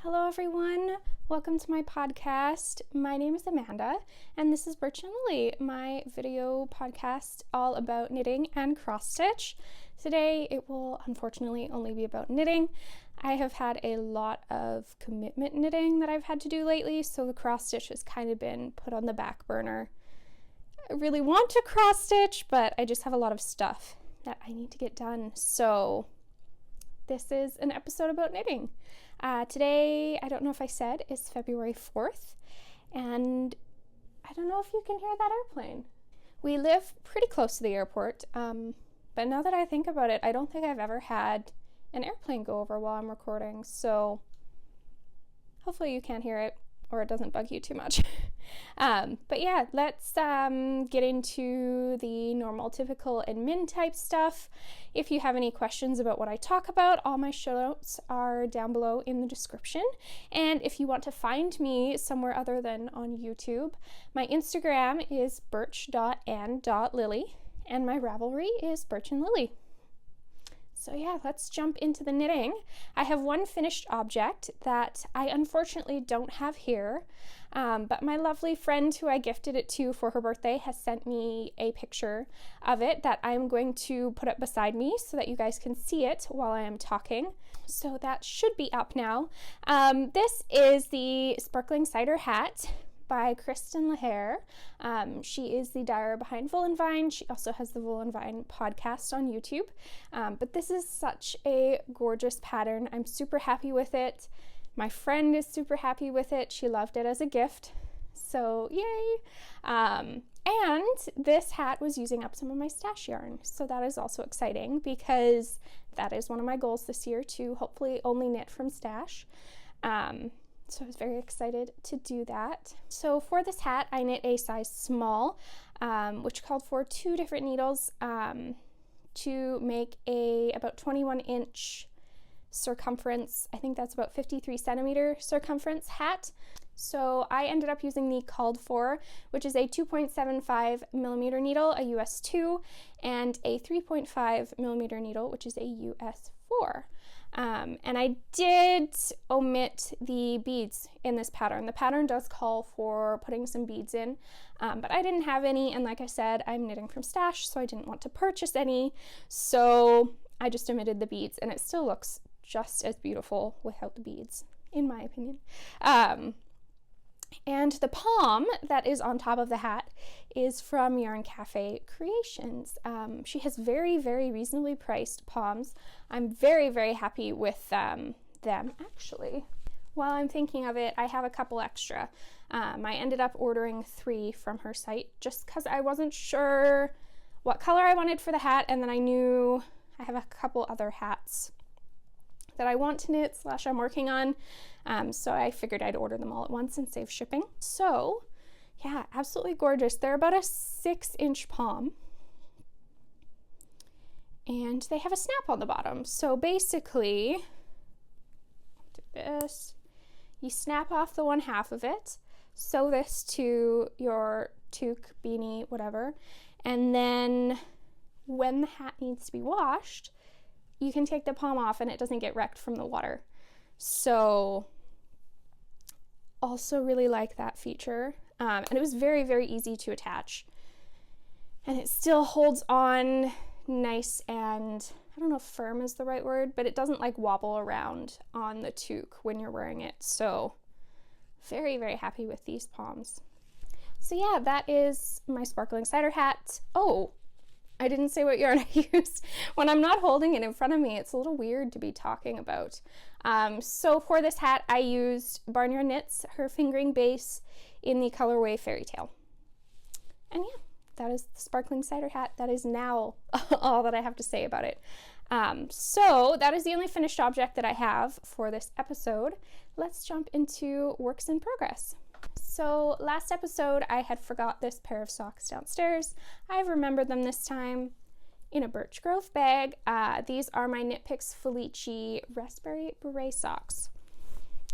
Hello everyone, welcome to my podcast. My name is Amanda and this is Birch and Lily, my video podcast all about knitting and cross stitch. Today it will unfortunately only be about knitting. I have had a lot of commitment knitting that I've had to do lately, so the cross stitch has kind of been put on the back burner. I really want to cross stitch, but I just have a lot of stuff that I need to get done, so this is an episode about knitting. Today, I don't know if I said, is February 4th, and I don't know if you can hear that airplane. We live pretty close to the airport, but now that I think about it, I don't think I've ever had an airplane go over while I'm recording, so hopefully you can't hear it or it doesn't bug you too much. But yeah, let's get into the normal, typical admin type stuff. If you have any questions about what I talk about, all my show notes are down below in the description. And if you want to find me somewhere other than on YouTube, my Instagram is birch.and.lily and my Ravelry is birchandlily. So yeah, let's jump into the knitting. I have one finished object that I unfortunately don't have here, but my lovely friend who I gifted it to for her birthday has sent me a picture of it that I'm going to put up beside me so that you guys can see it while I am talking. So that should be up now. This is the Sparkling Cider hat by Kristin Lehrer. She is the dyer behind Wool and Vine. She also has the Wool and Vine podcast on YouTube. But this is such a gorgeous pattern. I'm super happy with it. My friend is super happy with it. She loved it as a gift. So yay! And this hat was using up some of my stash yarn. So that is also exciting because that is one of my goals this year, to hopefully only knit from stash. So I was very excited to do that. So for this hat, I knit a size small, which called for 2 different needles to make a about 21-inch circumference. I think that's about 53 centimeter circumference hat. So I ended up using the called for, which is a 2.75 millimeter needle, a US 2, and a 3.5 millimeter needle, which is a US 4. And I did omit the beads in this pattern. The pattern does call for putting some beads in, but I didn't have any, and like I said, I'm knitting from stash, so I didn't want to purchase any, so I just omitted the beads, and it still looks just as beautiful without the beads, in my opinion. And the palm that is on top of the hat is from Yarn Cafe Creations. She has very, very reasonably priced palms. I'm very, very happy with them, actually. While I'm thinking of it, I have a couple extra. I ended up ordering 3 from her site just because I wasn't sure what color I wanted for the hat, and then I knew I have a couple other hats that I want to knit / I'm working on, so I figured I'd order them all at once and save shipping. So yeah, absolutely gorgeous. They're about a 6-inch palm, and they have a snap on the bottom. So basically, do this, you snap off the 1/2 of it, sew this to your toque, beanie, whatever, and then when the hat needs to be washed, you can take the palm off and it doesn't get wrecked from the water. So also really like that feature. And it was very, very easy to attach. And it still holds on nice and, I don't know if firm is the right word, but it doesn't like wobble around on the toque when you're wearing it. So very, very happy with these palms. So yeah, that is my Sparkling Cider hat. Oh, I didn't say what yarn I used. When I'm not holding it in front of me, it's a little weird to be talking about. So for this hat, I used Barnyard Knits, her fingering base in the colorway Fairytale. And yeah, that is the Sparkling Cider hat. That is now all that I have to say about it. So that is the only finished object that I have for this episode. Let's jump into works in progress. So last episode, I had forgot this pair of socks downstairs. I've remembered them this time in a Birch Grove bag. These are my Knit Picks Felici Raspberry Beret socks.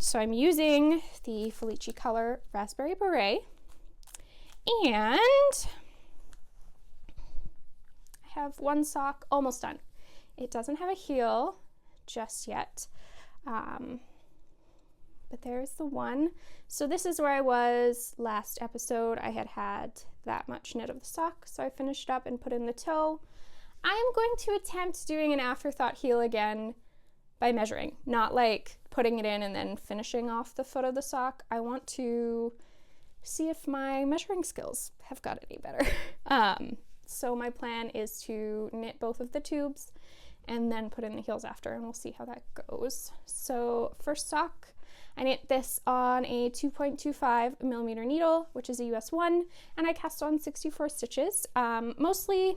So I'm using the Felici color Raspberry Beret, and I have one sock almost done. It doesn't have a heel just yet. but there's the one. So this is where I was last episode. I had that much knit of the sock, so I finished up and put in the toe. I am going to attempt doing an afterthought heel again by measuring, not like putting it in and then finishing off the foot of the sock. I want to see if my measuring skills have got any better. So my plan is to knit both of the tubes and then put in the heels after, and we'll see how that goes. So first sock, I knit this on a 2.25 millimeter needle, which is a US 1, and I cast on 64 stitches, mostly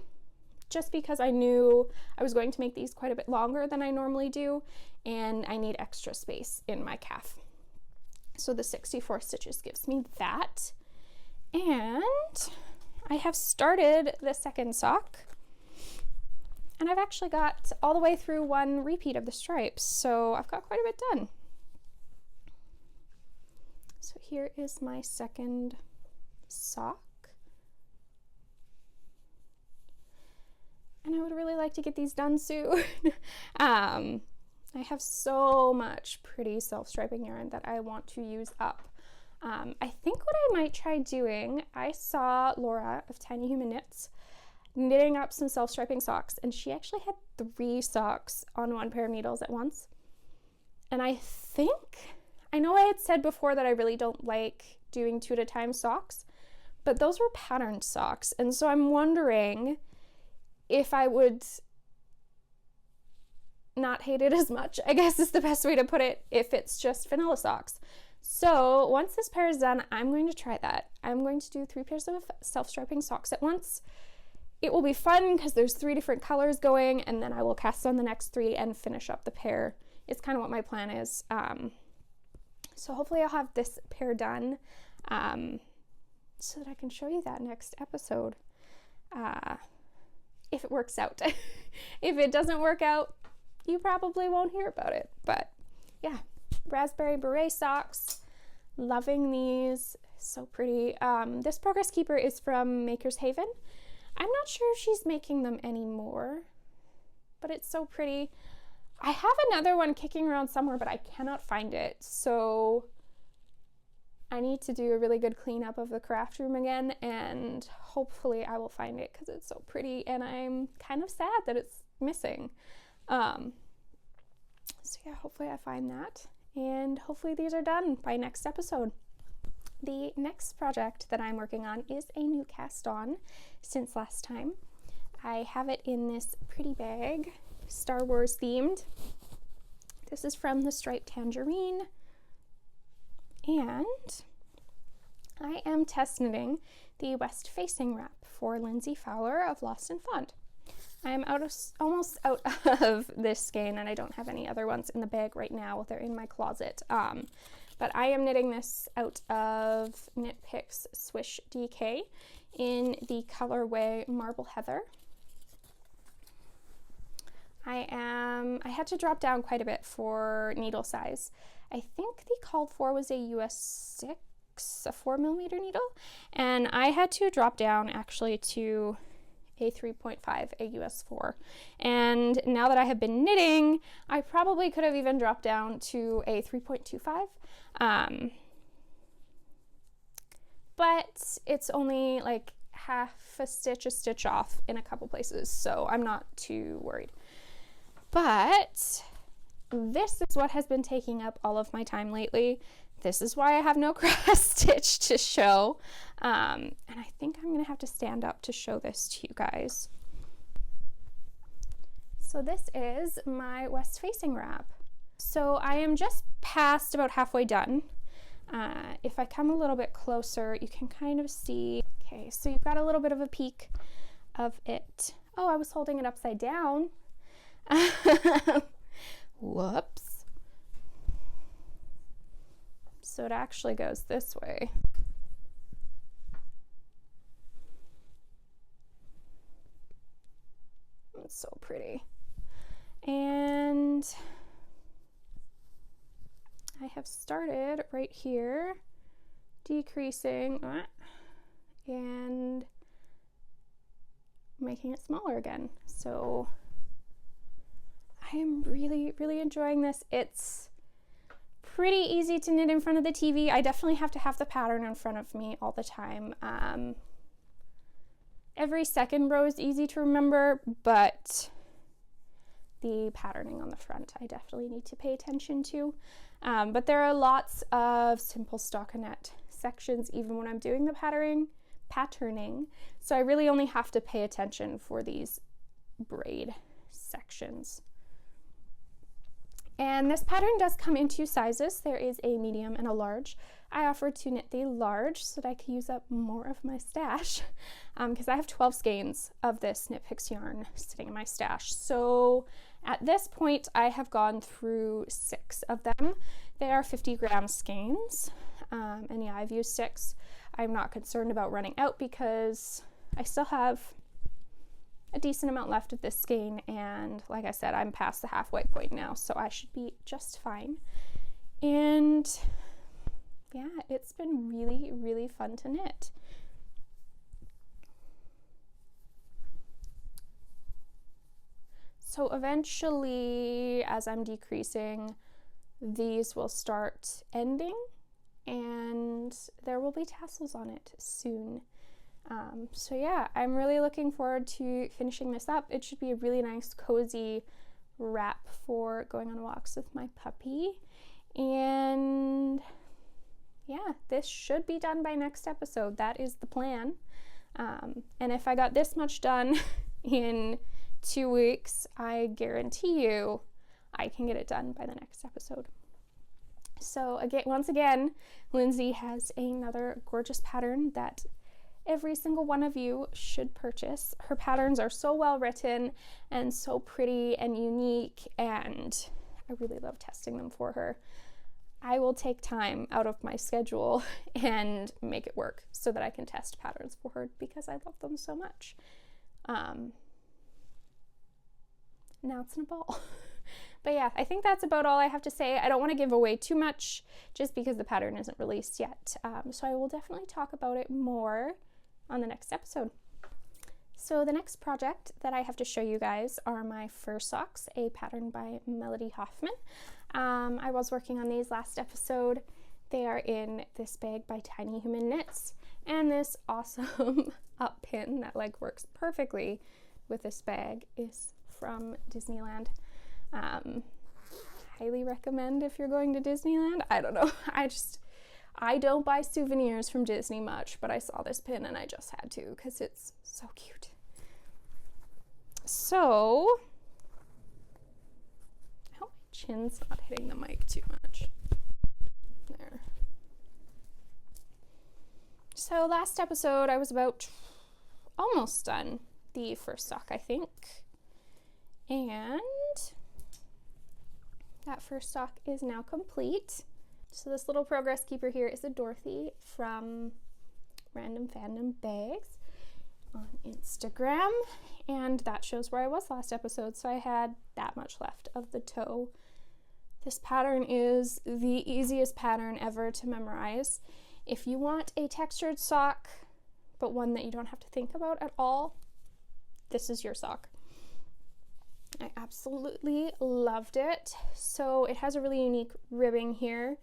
just because I knew I was going to make these quite a bit longer than I normally do, and I need extra space in my calf. So the 64 stitches gives me that. And I have started the second sock, and I've actually got all the way through one repeat of the stripes, so I've got quite a bit done. So here is my second sock. And I would really like to get these done soon. I have so much pretty self-striping yarn that I want to use up. I think what I might try doing, I saw Laura of Tiny Human Knits knitting up some self-striping socks, and she actually had 3 socks on one pair of needles at once. And I know I had said before that I really don't like doing 2 at a time socks, but those were patterned socks, and so I'm wondering if I would not hate it as much, I guess is the best way to put it, if it's just vanilla socks. So once this pair is done, I'm going to try that. I'm going to do 3 pairs of self-striping socks at once. It will be fun because there's 3 different colors going, and then I will cast on the next 3 and finish up the pair. It's kind of what my plan is. So hopefully I'll have this pair done so that I can show you that next episode. If it works out. If it doesn't work out, you probably won't hear about it. But yeah, raspberry beret socks. Loving these. So pretty. This Progress Keeper is from Maker's Haven. I'm not sure if she's making them anymore, but it's so pretty. I have another one kicking around somewhere, but I cannot find it. So I need to do a really good cleanup of the craft room again, and hopefully I will find it because it's so pretty, and I'm kind of sad that it's missing. So yeah, hopefully I find that, and hopefully these are done by next episode. The next project that I'm working on is a new cast on since last time. I have it in this pretty bag, Star Wars themed. This is from the Striped Tangerine. And I am test knitting the west facing wrap for Lindsey Fowler of Lost and Found. I am almost out of this skein, and I don't have any other ones in the bag right now. They're in my closet. But I am knitting this out of Knit Picks Swish DK in the colorway Marble Heather. I had to drop down quite a bit for needle size. I think the called for was a US 6, a 4mm needle, and I had to drop down actually to a 3.5, a US 4. And now that I have been knitting, I probably could have even dropped down to a 3.25. But it's only like half a stitch off in a couple places, so I'm not too worried. But this is what has been taking up all of my time lately. This is why I have no cross stitch to show. And I think I'm gonna have to stand up to show this to you guys. So this is my west facing wrap. So I am just past about halfway done. If I come a little bit closer, you can kind of see. Okay, so you've got a little bit of a peek of it. Oh, I was holding it upside down. Whoops. So it actually goes this way. It's so pretty. And I have started right here, decreasing and making it smaller again. So I am really, really enjoying this. It's pretty easy to knit in front of the TV. I definitely have to have the pattern in front of me all the time. Every second row is easy to remember, but the patterning on the front I definitely need to pay attention to. But there are lots of simple stockinette sections even when I'm doing the patterning. So I really only have to pay attention for these braid sections. And this pattern does come in 2 sizes. There is a medium and a large. I offered to knit the large so that I could use up more of my stash because I have 12 skeins of this Knit Picks yarn sitting in my stash. So at this point, I have gone through 6 of them. They are 50-gram skeins, and yeah, I've used 6. I'm not concerned about running out because I still have a decent amount left of this skein, and like I said, I'm past the halfway point now, so I should be just fine. And yeah, it's been really, really fun to knit. So eventually, as I'm decreasing, these will start ending, and there will be tassels on it soon. So yeah, I'm really looking forward to finishing this up. It should be a really nice, cozy wrap for going on walks with my puppy. And yeah, this should be done by next episode. That is the plan. And if I got this much done in 2 weeks, I guarantee you I can get it done by the next episode. So again, once again, Lindsey has another gorgeous pattern that every single one of you should purchase. Her patterns are so well written and so pretty and unique, and I really love testing them for her. I will take time out of my schedule and make it work so that I can test patterns for her because I love them so much. Now it's in a ball. But yeah, I think that's about all I have to say. I don't want to give away too much just because the pattern isn't released yet. So I will definitely talk about it more on the next episode. So the next project that I have to show you guys are my Fir Socks, a pattern by Melody Hoffman. I was working on these last episode. They are in this bag by Tiny Human Knits, and this awesome up pin that like works perfectly with this bag is from Disneyland. Highly recommend if you're going to Disneyland. I don't know. I don't buy souvenirs from Disney much, but I saw this pin and I just had to because it's so cute. So, I hope my chin's not hitting the mic too much. There. So last episode I was about almost done the first sock, I think. And that first sock is now complete. So this little progress keeper here is a Dorothy from Random Fandom Bags on Instagram, and that shows where I was last episode, so I had that much left of the toe. This pattern is the easiest pattern ever to memorize. If you want a textured sock, but one that you don't have to think about at all, this is your sock. I absolutely loved it. So it has a really unique ribbing here.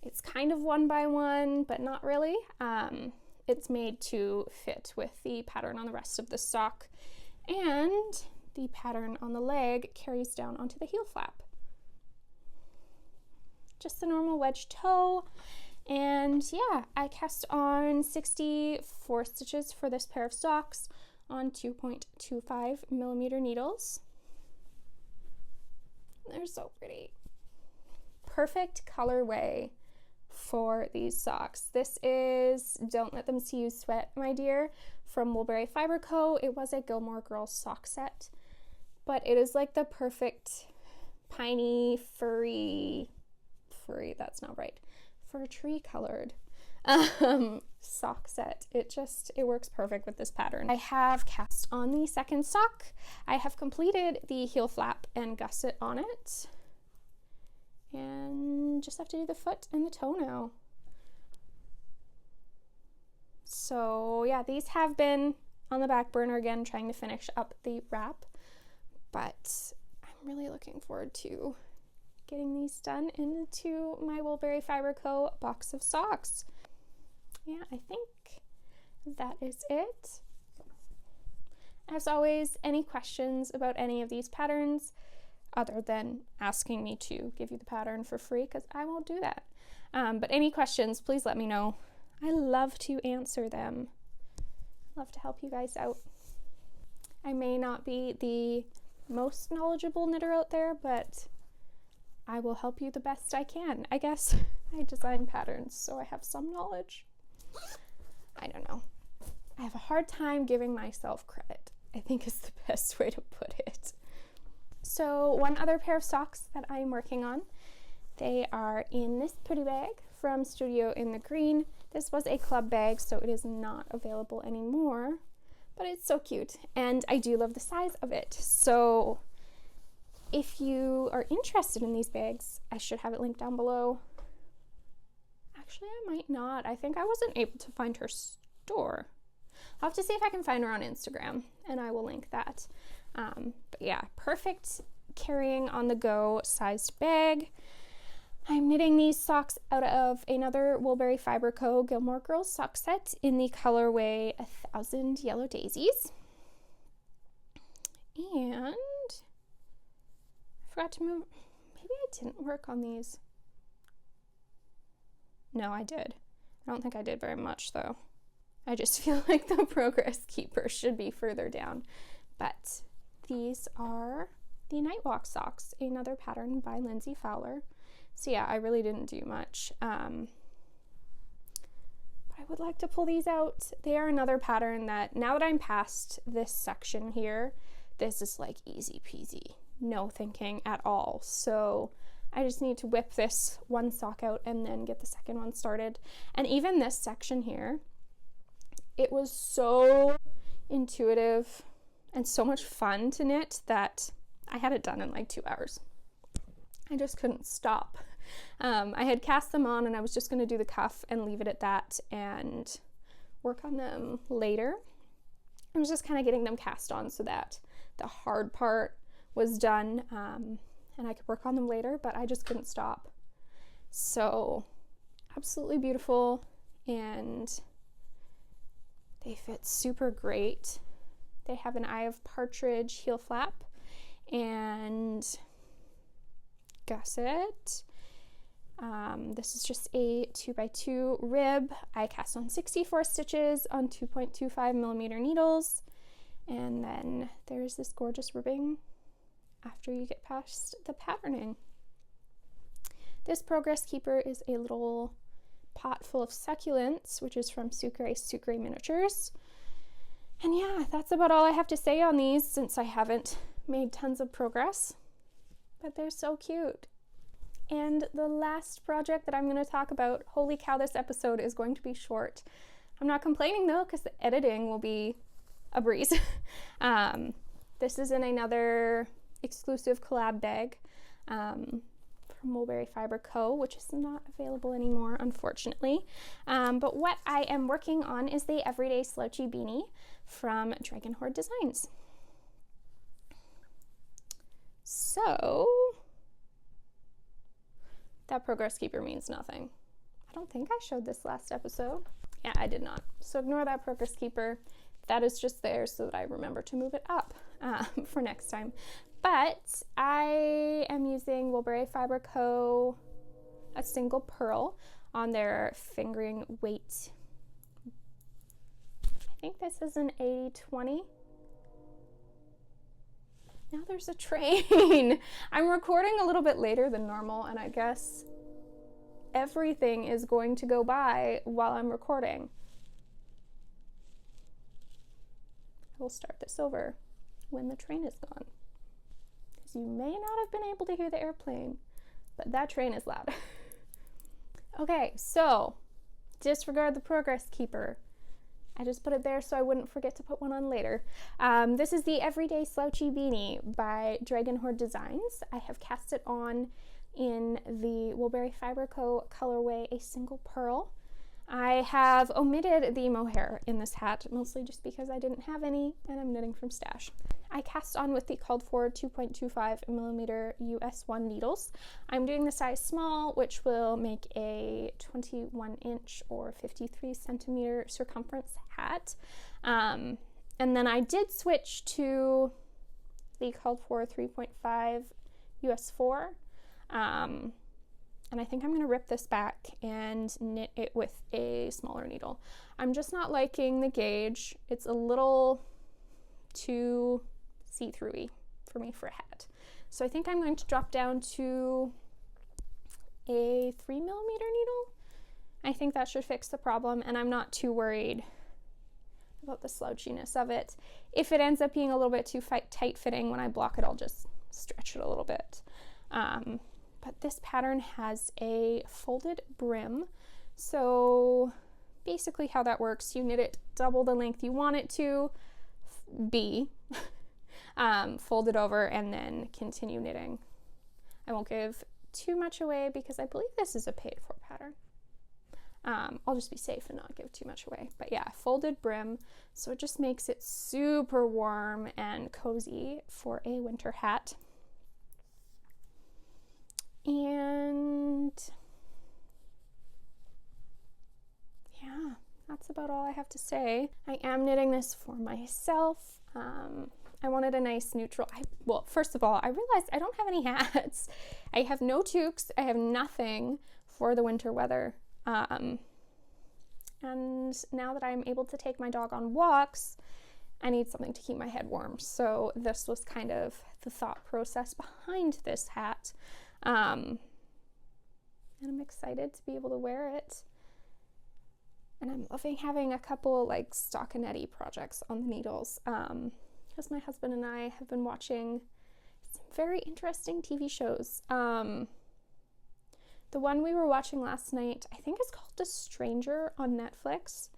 It's kind of 1x1, but not really. It's made to fit with the pattern on the rest of the sock, and the pattern on the leg carries down onto the heel flap. Just the normal wedge toe, and yeah, I cast on 64 stitches for this pair of socks on 2.25 millimeter needles. They're so pretty. Perfect colorway for these socks. This is Don't Let Them See You Sweat, My Dear, from Woolberry Fiber Co. It was a Gilmore Girls sock set, but it is like the perfect piney, furry, that's not right, fir tree colored sock set. It works perfect with this pattern. I have cast on the second sock. I have completed the heel flap and gusset on it, and just have to do the foot and the toe now. So yeah, these have been on the back burner again, trying to finish up the wrap, but I'm really looking forward to getting these done into my Woolberry Fiber Co. box of socks. Yeah, I think that is it. As always, any questions about any of these patterns, other than asking me to give you the pattern for free, because I won't do that. But any questions, please let me know. I love to answer them. Love to help you guys out. I may not be the most knowledgeable knitter out there, but I will help you the best I can. I guess I design patterns, so I have some knowledge. I don't know. I have a hard time giving myself credit, I think is the best way to put it. So one other pair of socks that I'm working on, they are in this pretty bag from Studio in the Green. This was a club bag, so it is not available anymore, but it's so cute, and I do love the size of it. So if you are interested in these bags, I should have it linked down below. Actually, I might not. I think I wasn't able to find her store. I'll have to see if I can find her on Instagram, and I will link that. But yeah, perfect carrying on the go sized bag. I'm knitting these socks out of another Woolberry Fiber Co. Gilmore Girls sock set in the colorway 1000 Yellow Daisies. And I forgot to move, maybe I didn't work on these. No, I did. I don't think I did very much though. I just feel like the progress keeper should be further down. But these are the Nightwalk socks, another pattern by Lindsey Fowler. So yeah, I really didn't do much. But I would like to pull these out. They are another pattern that now that I'm past this section here, this is like easy peasy, no thinking at all. So I just need to whip this one sock out and then get the second one started. And even this section here, it was so intuitive and so much fun to knit that I had it done in like 2 hours. I just couldn't stop. I had cast them on and I was just going to do the cuff and leave it at that and work on them later. I was just kind of getting them cast on so that the hard part was done and I could work on them later, but I just couldn't stop. So absolutely beautiful, and they fit super great. They have an Eye of Partridge heel flap and gusset. This is just a 2x2 rib. I cast on 64 stitches on 2.25 millimeter needles, and then there's this gorgeous ribbing after you get past the patterning. This progress keeper is a little pot full of succulents, which is from Sucre Miniatures. And yeah, that's about all I have to say on these since I haven't made tons of progress, but they're so cute. And the last project that I'm going to talk about, holy cow, this episode is going to be short. I'm not complaining though, because the editing will be a breeze. This is in another exclusive collab bag from Woolberry Fiber Co., which is not available anymore, unfortunately. But what I am working on is the Everyday Slouchy Beanie from Hoard Designs. So that progress keeper means nothing. I don't think I showed this last episode. Yeah, I did not. So ignore that progress keeper. That is just there so that I remember to move it up for next time. But I am using Woolberry Fiber Co. a single purl on their fingering weight. I think this is an 80-20. Now there's a train. I'm recording a little bit later than normal, and I guess everything is going to go by while I'm recording. I will start this over when the train is gone, because you may not have been able to hear the airplane, but that train is loud. Okay, so disregard the progress keeper. I just put it there so I wouldn't forget to put one on later. This is the Everyday Slouchy Beanie by Hoard Designs. I have cast it on in the Woolberry Fiber Co. colorway, a single purl. I have omitted the mohair in this hat, mostly just because I didn't have any and I'm knitting from stash. I cast on with the called for 2.25 millimeter US1 needles. I'm doing the size small, which will make a 21 inch or 53 centimeter circumference hat. And then I did switch to the called for 3.5 US4. And I think I'm going to rip this back and knit it with a smaller needle. I'm just not liking the gauge. It's a little too see-through-y for me for a hat. So I think I'm going to drop down to a 3 millimeter needle. I think that should fix the problem, and I'm not too worried about the slouchiness of it. If it ends up being a little bit too tight-fitting when I block it, I'll just stretch it a little bit. But this pattern has a folded brim. So basically how that works, you knit it double the length you want it to be, fold it over, and then continue knitting. I won't give too much away because I believe this is a paid for pattern. I'll just be safe and not give too much away. But yeah, folded brim. So it just makes it super warm and cozy for a winter hat. And yeah, that's about all I have to say. I am knitting this for myself. I wanted a nice neutral. Well, first of all, I realized I don't have any hats. I have no toques. I have nothing for the winter weather. And now that I'm able to take my dog on walks, I need something to keep my head warm. So this was kind of the thought process behind this hat. And I'm excited to be able to wear it. And I'm loving having a couple like stockinette projects on the needles. Because my husband and I have been watching some very interesting TV shows. The one we were watching last night, I think it's called The Stranger on Netflix.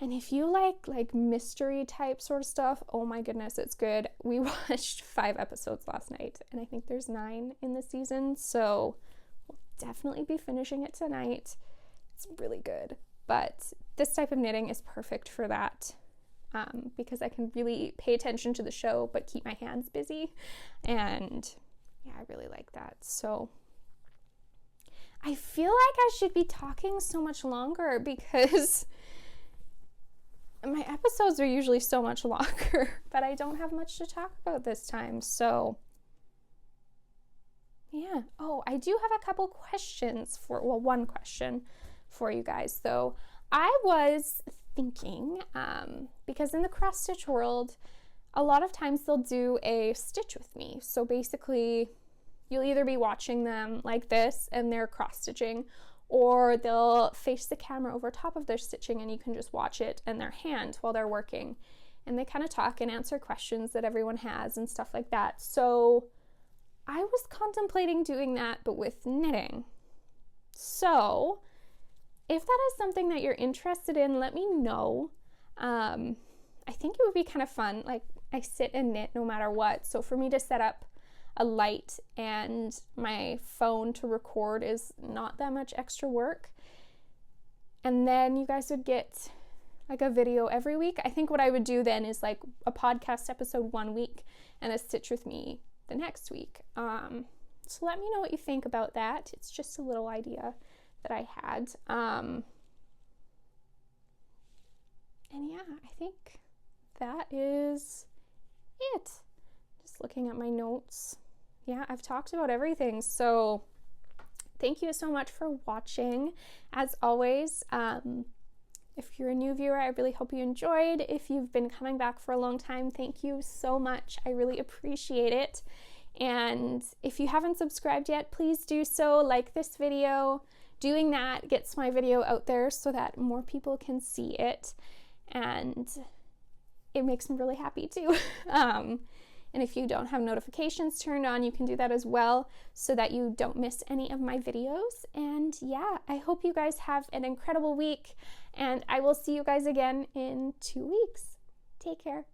And if you like mystery type sort of stuff, oh my goodness, it's good. We watched 5 episodes last night, and I think there's 9 in the season, so we'll definitely be finishing it tonight. It's really good. But this type of knitting is perfect for that, because I can really pay attention to the show but keep my hands busy. And yeah, I really like that. So I feel like I should be talking so much longer because my episodes are usually so much longer, but I don't have much to talk about this time. So yeah. Oh, I do have a couple questions one question for you guys though. I was thinking, because in the cross stitch world, a lot of times they'll do a stitch with me. So basically you'll either be watching them like this and they're cross stitching, or they'll face the camera over top of their stitching and you can just watch it in their hand while they're working. And they kind of talk and answer questions that everyone has and stuff like that. So I was contemplating doing that, but with knitting. So if that is something that you're interested in, let me know. I think it would be kind of fun. Like, I sit and knit no matter what. So for me to set up a light and my phone to record is not that much extra work. And then you guys would get like a video every week. I think what I would do then is like a podcast episode one week and a stitch with me the next week. So let me know what you think about that. It's just a little idea that I had. And yeah, I think that is it. Just looking at my notes. Yeah, I've talked about everything. So thank you so much for watching. As always, if you're a new viewer, I really hope you enjoyed. If you've been coming back for a long time, thank you so much. I really appreciate it. And if you haven't subscribed yet, please do so. Like this video. Doing that gets my video out there so that more people can see it. And it makes me really happy too. And if you don't have notifications turned on, you can do that as well so that you don't miss any of my videos. And yeah, I hope you guys have an incredible week, and I will see you guys again in 2 weeks. Take care.